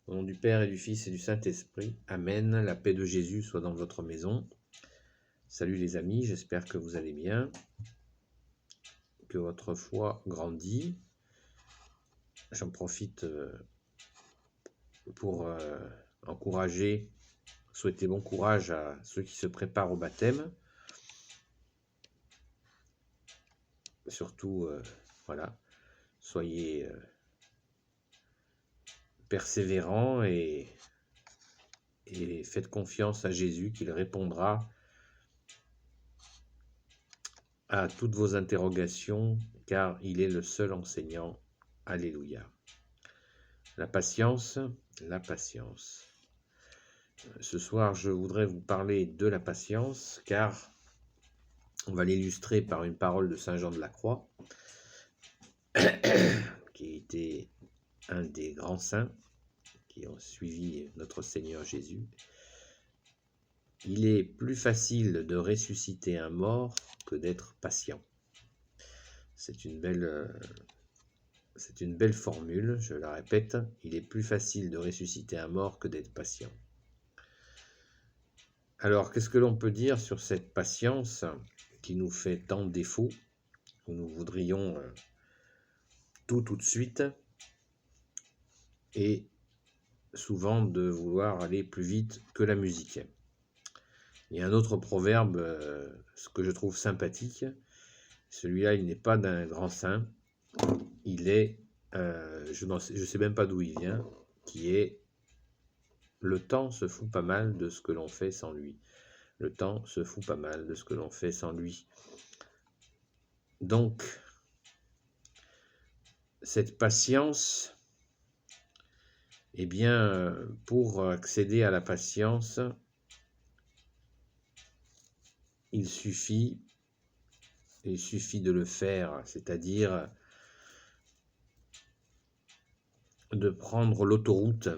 Au nom du Père et du Fils et du Saint-Esprit. Amen. La paix de Jésus soit dans votre maison. Salut les amis, j'espère que vous allez bien, que votre foi grandit. J'en profite pour encourager, souhaiter bon courage à ceux qui se préparent au baptême. Surtout, voilà, soyez persévérants et faites confiance à Jésus qu'il répondra à toutes vos interrogations, car il est le seul enseignant. Alléluia. La patience, la patience. Ce soir, je voudrais vous parler de la patience, car on va l'illustrer par une parole de Saint Jean de la Croix, qui était un des grands saints qui ont suivi notre Seigneur Jésus. Il est plus facile de ressusciter un mort que d'être patient. C'est une belle formule, je la répète. Il est plus facile de ressusciter un mort que d'être patient. Alors, qu'est-ce que l'on peut dire sur cette patience qui nous fait tant défaut, où nous voudrions tout de suite, et souvent de vouloir aller plus vite que la musique. Il y a un autre proverbe, ce que je trouve sympathique. Celui-là, il n'est pas d'un grand saint. Il est, je ne sais même pas d'où il vient, qui est « Le temps se fout pas mal de ce que l'on fait sans lui ». Le temps se fout pas mal de ce que l'on fait sans lui. Donc, cette patience, eh bien, pour accéder à la patience, il suffit de le faire, c'est-à-dire de prendre l'autoroute,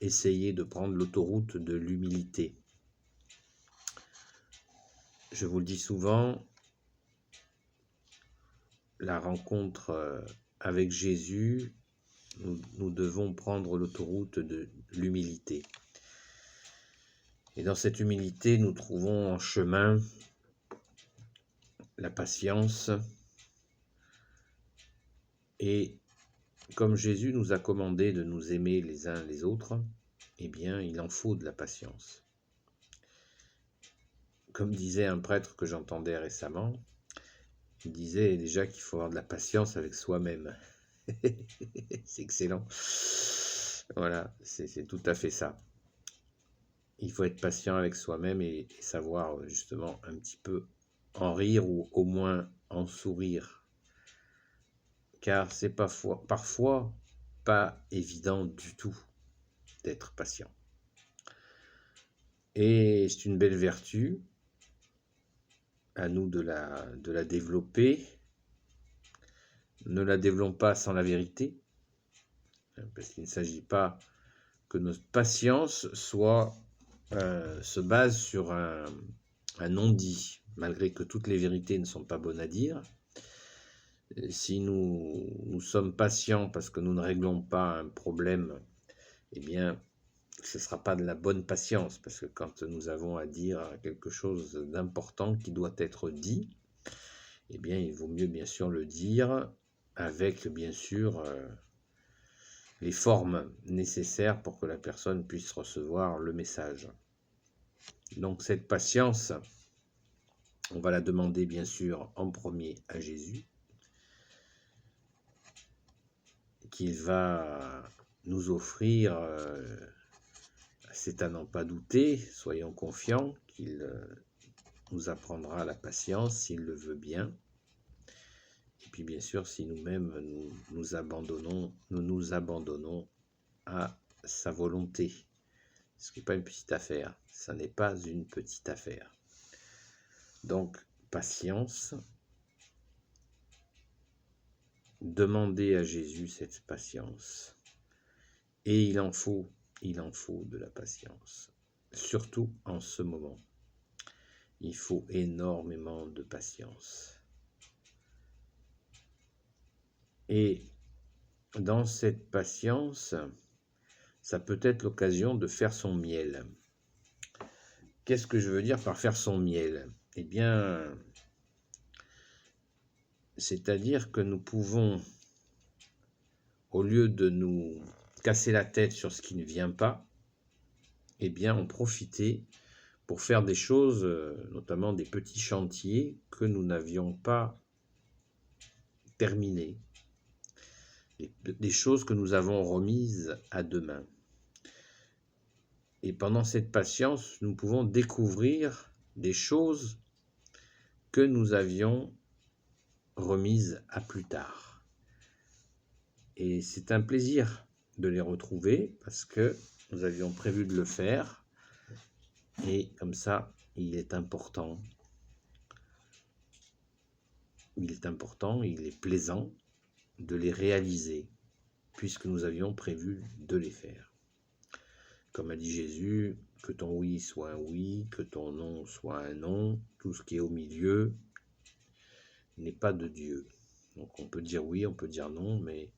essayer de prendre l'autoroute de l'humilité. Je vous le dis souvent, la rencontre avec Jésus, nous devons prendre l'autoroute de l'humilité. Et dans cette humilité, nous trouvons en chemin la patience. Et comme Jésus nous a commandé de nous aimer les uns les autres, eh bien, il en faut de la patience. Comme disait un prêtre que j'entendais récemment, il disait déjà qu'il faut avoir de la patience avec soi-même. C'est excellent. Voilà, c'est tout à fait ça. Il faut être patient avec soi-même et savoir justement un petit peu en rire ou au moins en sourire. Car c'est parfois pas évident du tout d'être patient. Et c'est une belle vertu, à nous de la développer. Ne la développons pas sans la vérité, parce qu'il ne s'agit pas que notre patience se base sur un non-dit, malgré que toutes les vérités ne sont pas bonnes à dire. Si nous sommes patients parce que nous ne réglons pas un problème, eh bien, ce ne sera pas de la bonne patience, parce que quand nous avons à dire quelque chose d'important qui doit être dit, eh bien, il vaut mieux bien sûr le dire avec bien sûr les formes nécessaires pour que la personne puisse recevoir le message. Donc cette patience, on va la demander bien sûr en premier à Jésus, qu'il va nous offrir, c'est à n'en pas douter, soyons confiants qu'il nous apprendra la patience s'il le veut bien. Et puis bien sûr, si nous-mêmes nous nous abandonnons à sa volonté. Ce qui n'est pas une petite affaire. Ça n'est pas une petite affaire. Donc, patience. Demandez à Jésus cette patience. Et il en faut de la patience. Surtout en ce moment. Il faut énormément de patience. Et dans cette patience, ça peut être l'occasion de faire son miel. Qu'est-ce que je veux dire par faire son miel? Eh bien, c'est-à-dire que nous pouvons, au lieu de nous casser la tête sur ce qui ne vient pas, eh bien, en profiter pour faire des choses, notamment des petits chantiers que nous n'avions pas terminés, des choses que nous avons remises à demain. Et pendant cette patience, nous pouvons découvrir des choses que nous avions remises à plus tard. Et c'est un plaisir de les retrouver parce que nous avions prévu de le faire. Et comme ça, il est important, il est plaisant de les réaliser puisque nous avions prévu de les faire. Comme a dit Jésus, que ton oui soit un oui, que ton non soit un non, tout ce qui est au milieu n'est pas de Dieu. Donc on peut dire oui, on peut dire non, mais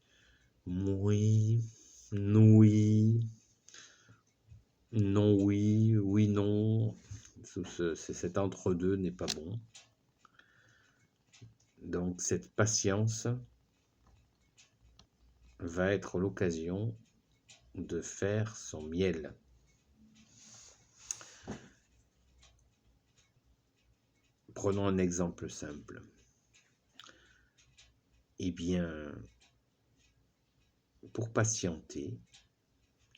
oui, oui, non oui, oui non, cet entre-deux n'est pas bon. Donc cette patience va être l'occasion de faire son miel. Prenons un exemple simple. Eh bien, pour patienter,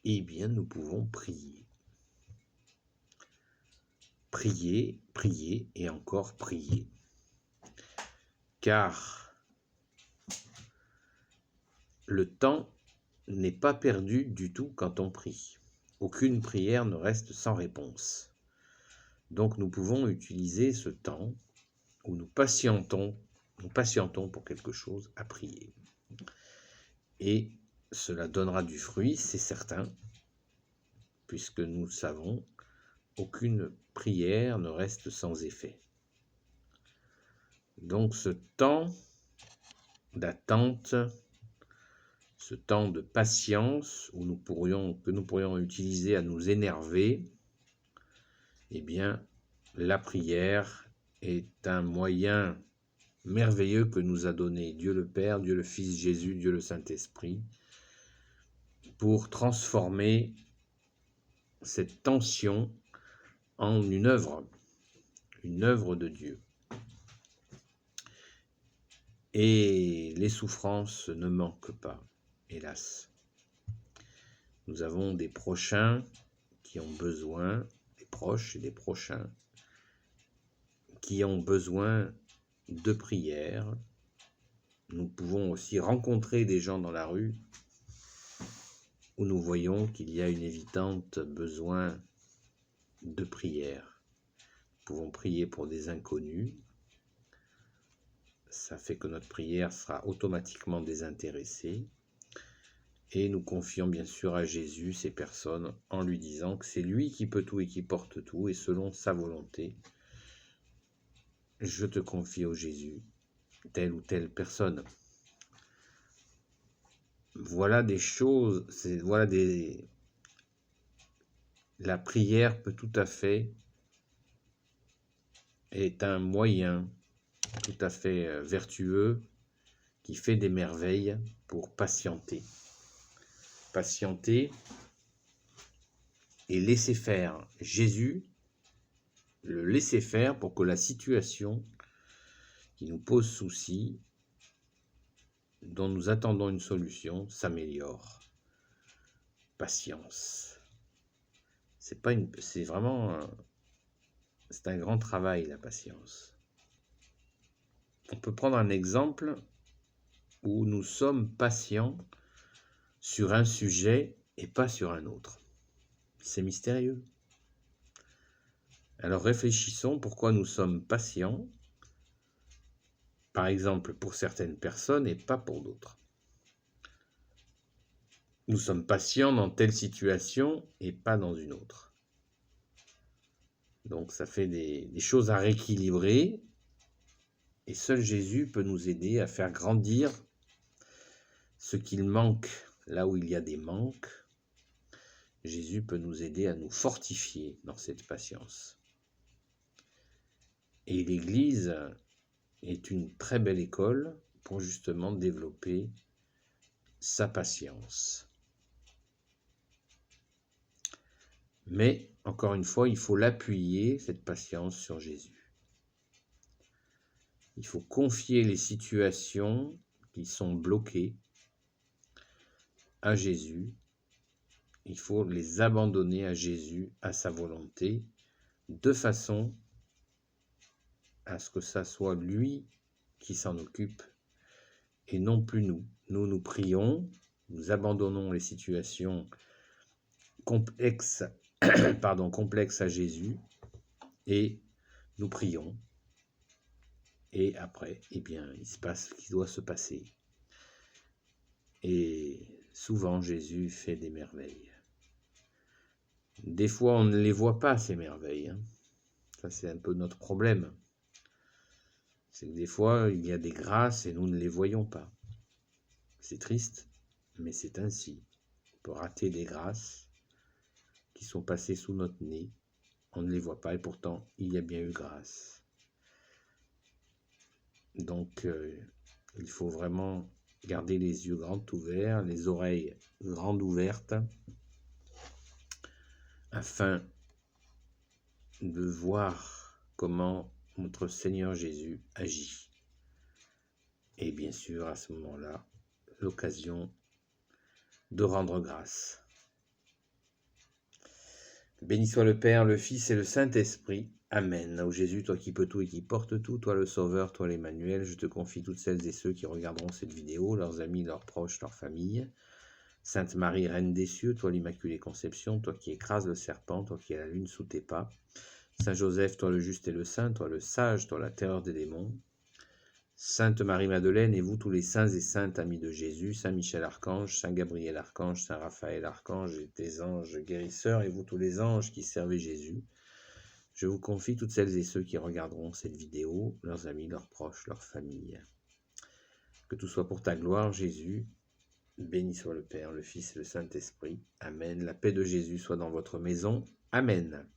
eh bien, nous pouvons prier. Prier, prier et encore prier. Car le temps n'est pas perdu du tout quand on prie. Aucune prière ne reste sans réponse. Donc nous pouvons utiliser ce temps où nous patientons pour quelque chose à prier. Et cela donnera du fruit, c'est certain, puisque nous savons, aucune prière ne reste sans effet. Donc ce temps d'attente, ce temps de patience que nous pourrions utiliser à nous énerver, eh bien, la prière est un moyen merveilleux que nous a donné Dieu le Père, Dieu le Fils Jésus, Dieu le Saint-Esprit, pour transformer cette tension en une œuvre de Dieu. Et les souffrances ne manquent pas, hélas. Nous avons des prochains qui ont besoin, des proches et des prochains, qui ont besoin de prière. Nous pouvons aussi rencontrer des gens dans la rue où nous voyons qu'il y a une évidente besoin de prière. Nous pouvons prier pour des inconnus. Ça fait que notre prière sera automatiquement désintéressée. Et nous confions bien sûr à Jésus ces personnes en lui disant que c'est lui qui peut tout et qui porte tout, et selon sa volonté, je te confie au Jésus, telle ou telle personne. Voilà des choses, la prière peut tout à fait est un moyen tout à fait vertueux qui fait des merveilles pour patienter. Patienter et laisser faire. Jésus le laisser faire pour que la situation qui nous pose souci, dont nous attendons une solution, s'améliore. Patience. C'est un grand travail, la patience. On peut prendre un exemple où nous sommes patients sur un sujet et pas sur un autre. C'est mystérieux. Alors réfléchissons pourquoi nous sommes patients, par exemple pour certaines personnes et pas pour d'autres. Nous sommes patients dans telle situation et pas dans une autre. Donc ça fait des choses à rééquilibrer, et seul Jésus peut nous aider à faire grandir ce qu'il manque là où il y a des manques, Jésus peut nous aider à nous fortifier dans cette patience. Et l'Église est une très belle école pour justement développer sa patience. Mais, encore une fois, il faut l'appuyer, cette patience, sur Jésus. Il faut confier les situations qui sont bloquées à Jésus. Il faut les abandonner à Jésus, à sa volonté, de façon à ce que ça soit lui qui s'en occupe et non plus nous. Nous prions, nous abandonnons les situations complexes, complexes à Jésus et nous prions. Et après, eh bien, il se passe ce qui doit se passer. Et souvent, Jésus fait des merveilles. Des fois, on ne les voit pas, ces merveilles. Ça, c'est un peu notre problème. C'est que des fois, il y a des grâces et nous ne les voyons pas. C'est triste, mais c'est ainsi. On peut rater des grâces qui sont passées sous notre nez. On ne les voit pas et pourtant, il y a bien eu grâce. Donc, il faut vraiment garder les yeux grands ouverts, les oreilles grandes ouvertes, afin de voir comment notre Seigneur Jésus agit. Et bien sûr, à ce moment-là, l'occasion de rendre grâce. Béni soit le Père, le Fils et le Saint-Esprit. Amen. Ô Jésus, toi qui peux tout et qui portes tout, toi le Sauveur, toi l'Emmanuel, je te confie toutes celles et ceux qui regarderont cette vidéo, leurs amis, leurs proches, leurs familles. Sainte Marie, Reine des cieux, toi l'Immaculée Conception, toi qui écrases le serpent, toi qui as la lune sous tes pas. Saint Joseph, toi le juste et le saint, toi le sage, toi la terreur des démons. Sainte Marie-Madeleine et vous tous les saints et saintes amis de Jésus, Saint Michel Archange, Saint Gabriel Archange, Saint Raphaël Archange et tes anges guérisseurs et vous tous les anges qui servez Jésus, je vous confie toutes celles et ceux qui regarderont cette vidéo, leurs amis, leurs proches, leurs familles. Que tout soit pour ta gloire, Jésus. Béni soit le Père, le Fils et le Saint-Esprit. Amen. La paix de Jésus soit dans votre maison. Amen.